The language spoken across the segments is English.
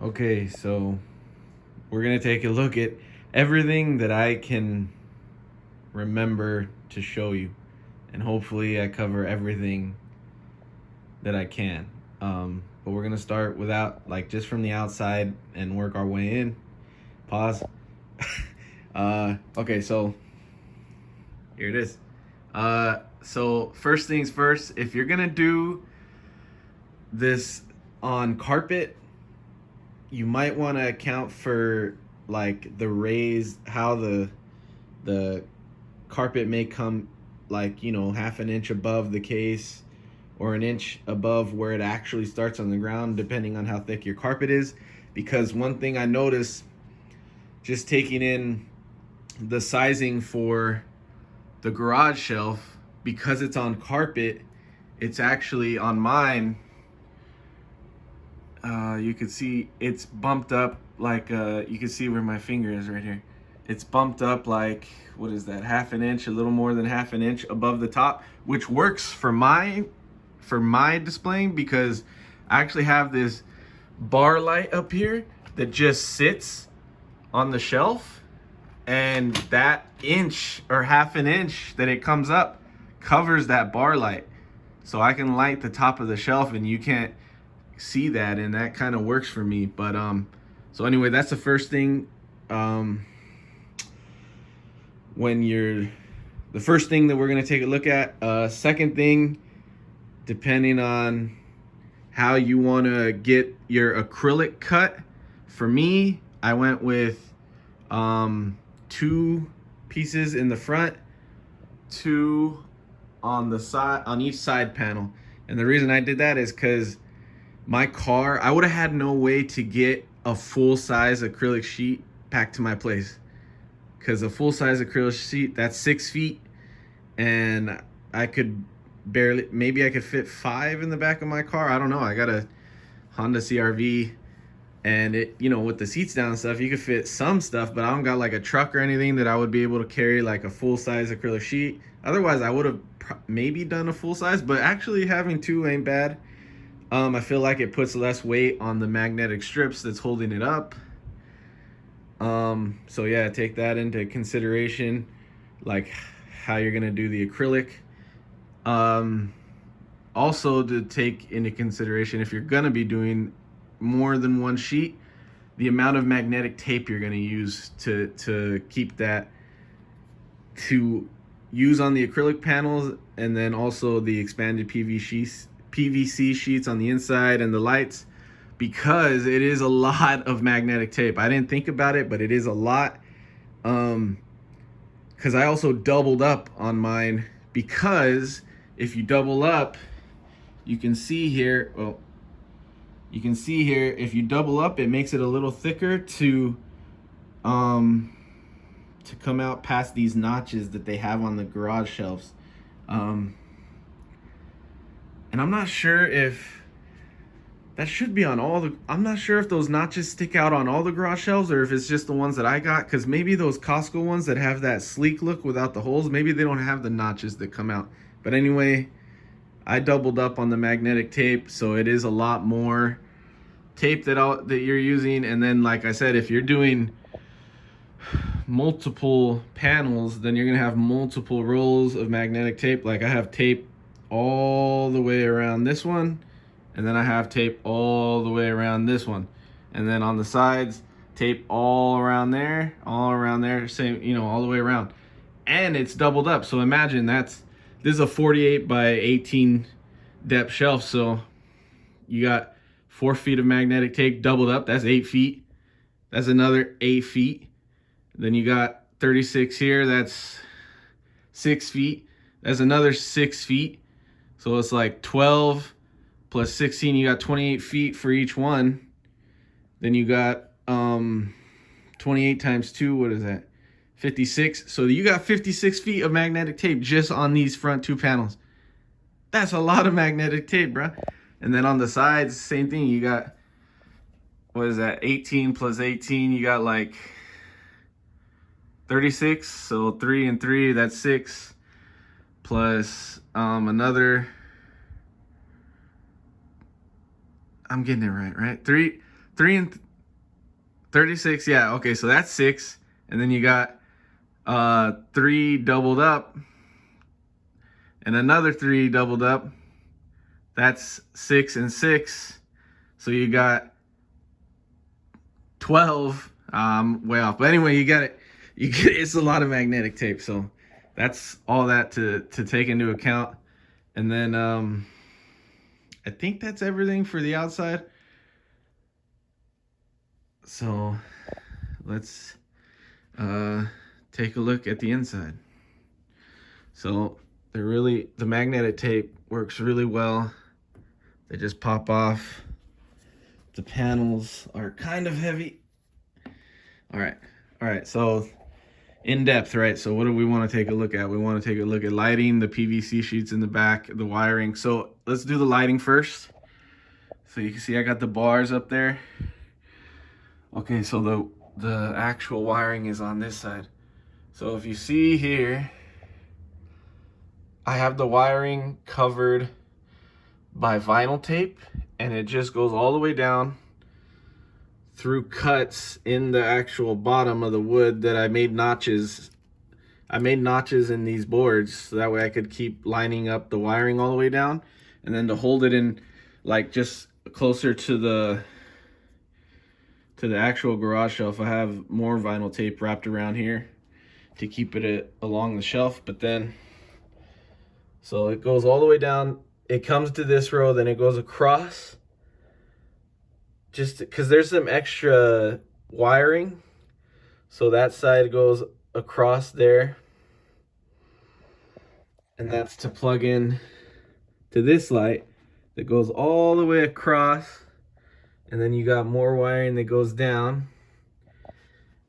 Okay, so we're gonna take a look at everything that I can remember to show you, and hopefully I cover everything that I can. But we're gonna start without, like, just from the outside and work our way in. Pause. Okay, so here it is. So first things first, if you're gonna do this on carpet, you might want to account for like the raise, how the carpet may come, like, you know, half an inch above the case or an inch above where it actually starts on the ground, depending on how thick your carpet is. Because one thing I noticed, just taking in the sizing for the garage shelf, because it's on carpet, it's actually on mine, you can see it's bumped up like, you can see where my finger is right here. It's bumped up like, what is that, half an inch, a little more than half an inch above the top, which works for my displaying, because I actually have this bar light up here that just sits on the shelf, and that inch or half an inch that it comes up covers that bar light, so I can light the top of the shelf and you can't see that, and that kind of works for me. But so anyway, that's the first thing. The first thing that we're going to take a look at. Second thing, depending on how you want to get your acrylic cut, for me, I went with 2 pieces in the front, 2 on the side, on each side panel. And the reason I did that is because my car, I would have had no way to get a full-size acrylic sheet packed to my place, because a full-size acrylic sheet, that's 6 feet, and I could barely, maybe I could fit 5 in the back of my car. I don't know. I got a Honda CRV, and it, you know, with the seats down and stuff, you could fit some stuff, but I don't got like a truck or anything that I would be able to carry like a full-size acrylic sheet. Otherwise, I would have maybe done a full-size, but actually having 2 ain't bad. I feel like it puts less weight on the magnetic strips that's holding it up. So yeah, take that into consideration, like how you're gonna do the acrylic. Also to take into consideration, if you're gonna be doing more than one sheet, the amount of magnetic tape you're gonna use to keep that, to use on the acrylic panels, and then also the expanded PVC sheets on the inside and the lights, because it is a lot of magnetic tape. I didn't think about it, but it is a lot. Because I also doubled up on mine, because if you double up, you can see here, well, you can see here, if you double up, it makes it a little thicker to come out past these notches that they have on the garage shelves. And I'm not sure if that should be on all the, I'm not sure if those notches stick out on all the garage shelves, or if it's just the ones that I got, because maybe those Costco ones that have that sleek look without the holes, maybe they don't have the notches that come out. But anyway, I doubled up on the magnetic tape, so it is a lot more tape that you're using. And then, like I said, if you're doing multiple panels, then you're gonna have multiple rolls of magnetic tape. Like I have tape all the way around this one, and then I have tape all the way around this one, and then on the sides, tape all around there, same, you know, all the way around. And it's doubled up, so imagine this is a 48 by 18 depth shelf, so you got 4 feet of magnetic tape doubled up, that's 8 feet. That's another 8 feet. Then you got 36 here, that's 6 feet. That's another 6 feet. So it's like 12 plus 16, you got 28 feet for each one. Then you got 28 times 2, what is that? 56. So you got 56 feet of magnetic tape just on these front 2 panels. That's a lot of magnetic tape, bro. And then on the sides, same thing. You got, what is that? 18 plus 18, you got like 36. So 3 and 3, that's 6. Plus another, I'm getting it right? 3 36, yeah, okay, so that's 6. And then you got 3 doubled up and another 3 doubled up. That's 6 and 6. So you got 12. Way off. But anyway, you got it. It's a lot of magnetic tape. So that's all that to take into account. And then I think that's everything for the outside. So let's take a look at the inside. So the magnetic tape works really well. They just pop off. The panels are kind of heavy. All right, so in depth, right? So what do we want to take a look at? We want to take a look at lighting, the PVC sheets in the back, the wiring. So let's do the lighting first. So you can see I got the bars up there. Okay, so the actual wiring is on this side. So if you see here, I have the wiring covered by vinyl tape, and it just goes all the way down through cuts in the actual bottom of the wood that I made notches. I made notches in these boards so that way I could keep lining up the wiring all the way down, and then to hold it in like just closer to the actual garage shelf, I have more vinyl tape wrapped around here to keep it along the shelf. But then, so it goes all the way down, it comes to this row, then it goes across, just because there's some extra wiring, so that side goes across there, and that's to plug in to this light that goes all the way across. And then you got more wiring that goes down,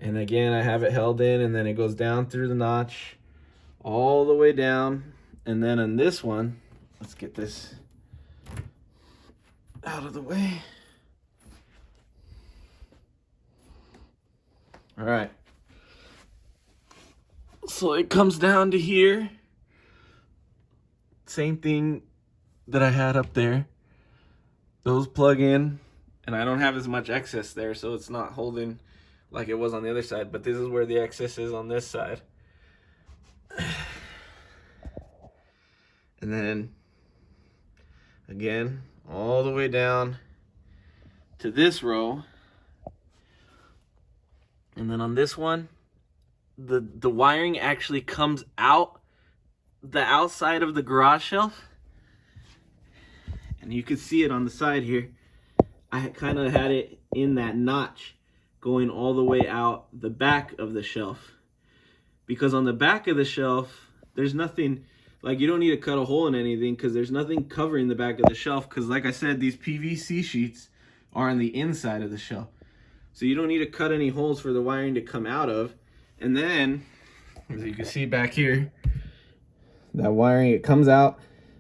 and again I have it held in, and then it goes down through the notch all the way down. And then on this one, let's get this out of the way. All right, so it comes down to here, same thing that I had up there. Those plug in, and I don't have as much excess there, so it's not holding like it was on the other side, but this is where the excess is on this side. And then again, all the way down to this row. And then on this one, the wiring actually comes out the outside of the garage shelf. And you can see it on the side here. I kind of had it in that notch going all the way out the back of the shelf. Because on the back of the shelf, there's nothing, like you don't need to cut a hole in anything because there's nothing covering the back of the shelf. Because like I said, these PVC sheets are on the inside of the shelf. So you don't need to cut any holes for the wiring to come out of. And then, as you can see back here, that wiring, it comes out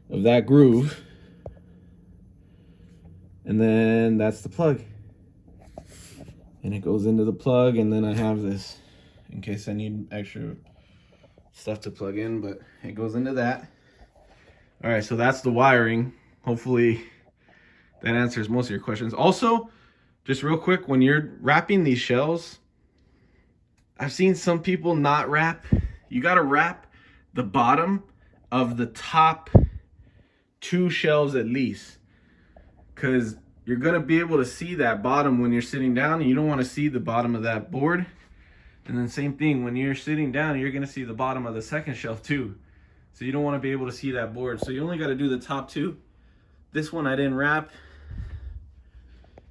of that groove. And then that's the plug. And it goes into the plug, and then I have this in case I need extra stuff to plug in, but it goes into that. All right, so that's the wiring. Hopefully that answers most of your questions. Also, just real quick, when you're wrapping these shelves, I've seen some people not wrap. You gotta wrap the bottom of the top 2 shelves at least, because you're gonna be able to see that bottom when you're sitting down, and you don't want to see the bottom of that board. And then same thing, when you're sitting down, you're gonna see the bottom of the second shelf too. So you don't want to be able to see that board. So you only got to do the top 2. This one I didn't wrap,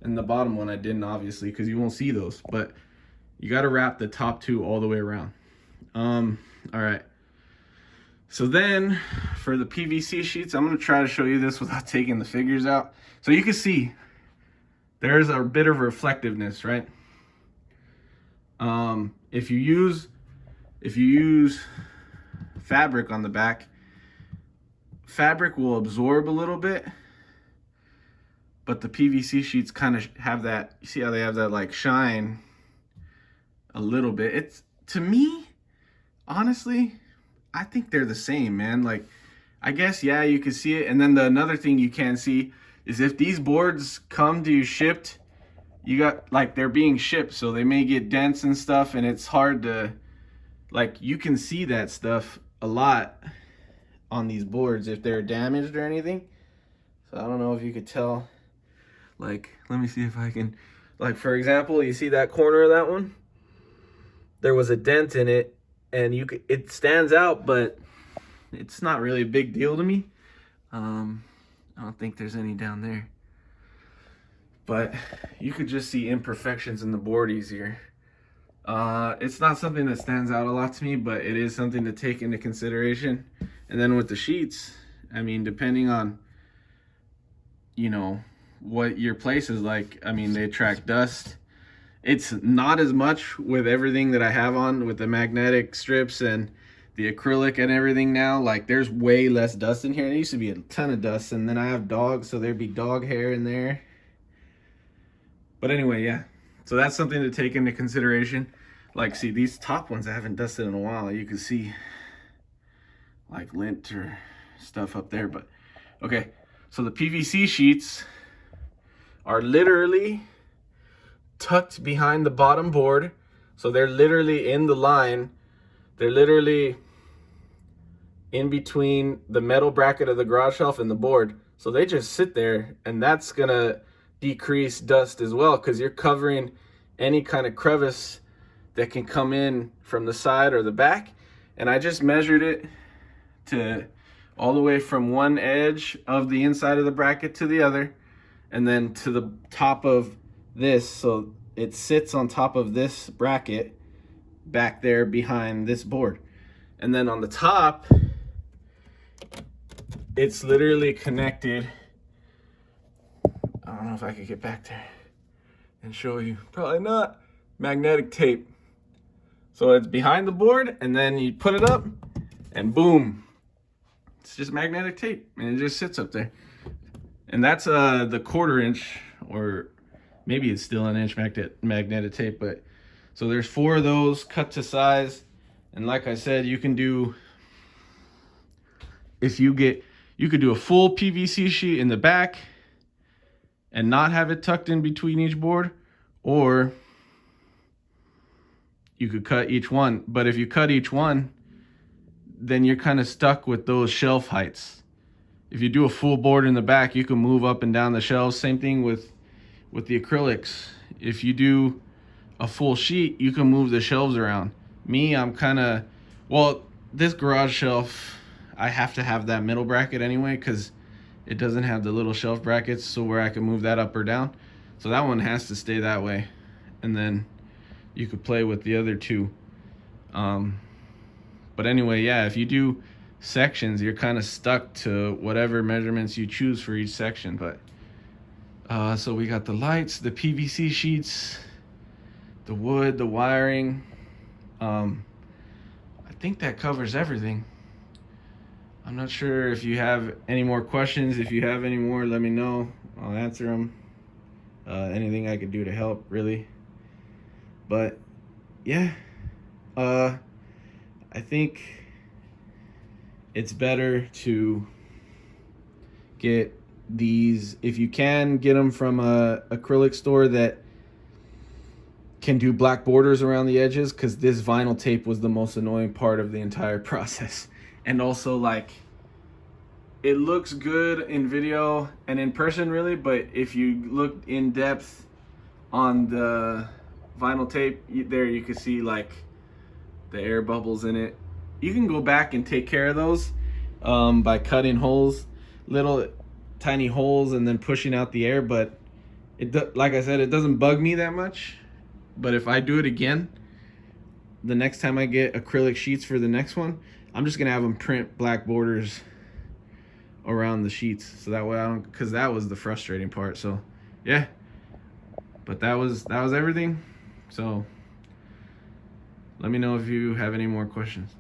and the bottom one I didn't, obviously, because you won't see those. But you got to wrap the top 2 all the way around. All right. So then for the PVC sheets, I'm going to try to show you this without taking the figures out. So you can see there's a bit of reflectiveness, right? If you use fabric on the back, fabric will absorb a little bit, but the PVC sheets kind of have that, you see how they have that like shine a little bit. It's, to me, honestly, I think they're the same, man. Like, I guess, yeah, you can see it. And then another thing you can see is if these boards come to you shipped you got, like, they're being shipped, so they may get dents and stuff, and it's hard to, like, you can see that stuff a lot on these boards if they're damaged or anything. So I don't know if you could tell. Like, let me see if I can, like, for example, you see that corner of that one? There was a dent in it, and it stands out, but it's not really a big deal to me. I don't think there's any down there. But you could just see imperfections in the board easier. It's not something that stands out a lot to me, but it is something to take into consideration. And then with the sheets, I mean, depending on, you know, what your place is like, I mean, they attract dust. It's not as much with everything that I have on with the magnetic strips and the acrylic and everything now. Like, there's way less dust in here. There used to be a ton of dust, and then I have dogs, so there'd be dog hair in there. But anyway, yeah. So that's something to take into consideration. Like, see, these top ones I haven't dusted in a while. You can see like lint or stuff up there. But okay, so the PVC sheets are literally tucked behind the bottom board. So they're literally in the line. They're literally in between the metal bracket of the garage shelf and the board. So they just sit there, and that's gonna decrease dust as well, because you're covering any kind of crevice that can come in from the side or the back. And I just measured it to all the way from one edge of the inside of the bracket to the other, and then to the top of this. So it sits on top of this bracket back there behind this board. And then on the top, it's literally connected. I don't know if I could get back there and show you. Probably not. Magnetic tape. So it's behind the board, and then you put it up, and boom. It's just magnetic tape, and it just sits up there. And that's the 1/4 inch, or maybe it's still an inch magnetic tape. But so there's 4 of those cut to size. And like I said, you can do, you could do a full PVC sheet in the back and not have it tucked in between each board, or you could cut each one. But if you cut each one, then you're kind of stuck with those shelf heights. If you do a full board in the back, you can move up and down the shelves. Same thing with the acrylics. If you do a full sheet, you can move the shelves around. Me, I'm kind of, well, this garage shelf, I have to have that middle bracket anyway, because it doesn't have the little shelf brackets, so where I can move that up or down. So that one has to stay that way. And then you could play with the other 2. But anyway, yeah, if you do sections, you're kind of stuck to whatever measurements you choose for each section. But so we got the lights, the PVC sheets, the wood, the wiring. I think that covers everything. I'm not sure if you have any more questions. If you have any more, let me know. I'll answer them. Anything I could do to help, really. But yeah, I think it's better to get these, if you can get them from a acrylic store that can do black borders around the edges, because this vinyl tape was the most annoying part of the entire process. And also, like, it looks good in video and in person, really, but if you look in depth on the vinyl tape, there you can see like the air bubbles in it. You can go back and take care of those by cutting holes, little tiny holes, and then pushing out the air. But like I said, it doesn't bug me that much. But if I do it again, the next time I get acrylic sheets for the next one, I'm just gonna have them print black borders around the sheets, so that way I don't, because that was the frustrating part. So yeah, but that was everything. So let me know if you have any more questions.